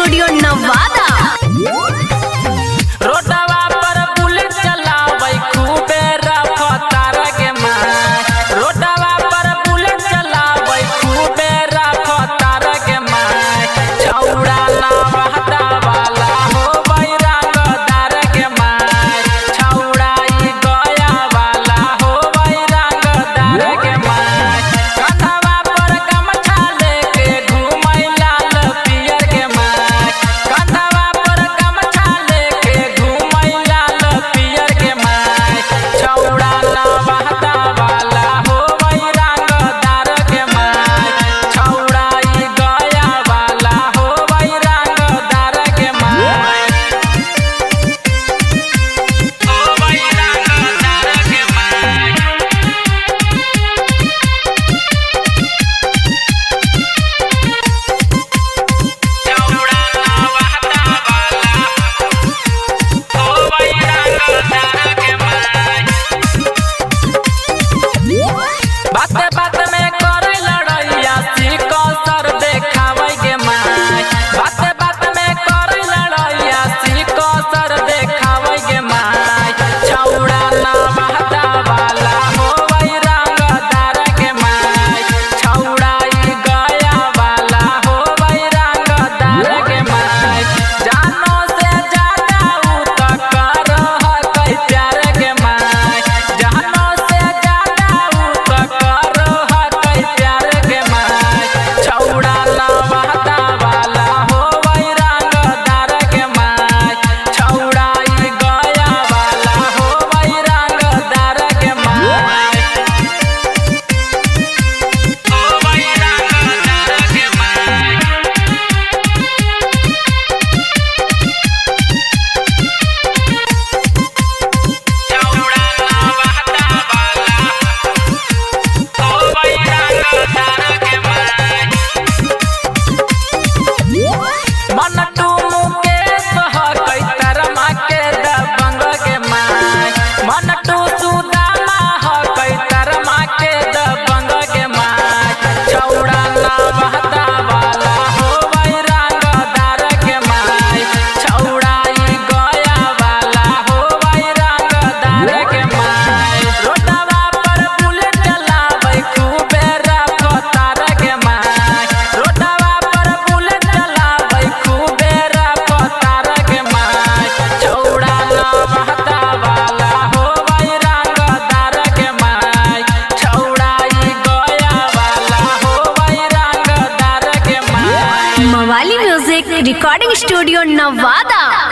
Studio Nawada. रोडवा पर bullet चलावै खूबे रफ्तार के माय, रोडवा पर बुलेट चलावै खूबे रफ्तार के माय, छौड़ा नवादा वाला हो रंगदार के माय, छौड़ा ई गया वाला हो रंगदार के माय, कंधवा पर गमछा लेके घूमै लाल पियर के माय, कंधवा पर गमछा लेके घूमै लाल पियर के माय, छौड़ा नवादा वाला हो रंगदार के माय, छौड़ा ई गया वाला हो रंगदार के माय, रंगदार के माय। बाते बाते में करे लड़ैया सिको सर देखावे के माय, बाते बाते में करे लड़ैया सिको सर देखावे के माय, छौड़ा नवादा वाला हो रंगदार के माय, छौड़ा ई गया वाला हो रंगदार के माय, जानो से ज्यादा उ त कर प्यार के माय, जानो से ज्यादा उ त कर प्यार के माय, छौड़ा नवादा वाला हो रंगदार के माय, छौड़ा ई गया वाला हो रंगदार के माय, रंगदार के माय। छौड़ा नवादा वाला हो रंगदार के माय, मनटू मुकेश हकै तरमा के दबंग के माय, मनटू सुदामा हकै तरमा के दबंग के माय, छौड़ा नवादा वाला हो रंगदार के माय, छौड़ा ई गया वाला हो रंगदार के माय, रोडवा पर बुलेट चलावै खूबे रफ्तार के माय, रोडवा पर बुलेट चलावै खूबे रफ्तार के माय, छौड़ा नवादा वाला हो रंगदार के माय, छौड़ा ई गया वाला हो रंगदार के माय। मवाली म्यूजिक रिकॉर्डिंग स्टूडियो नवादा।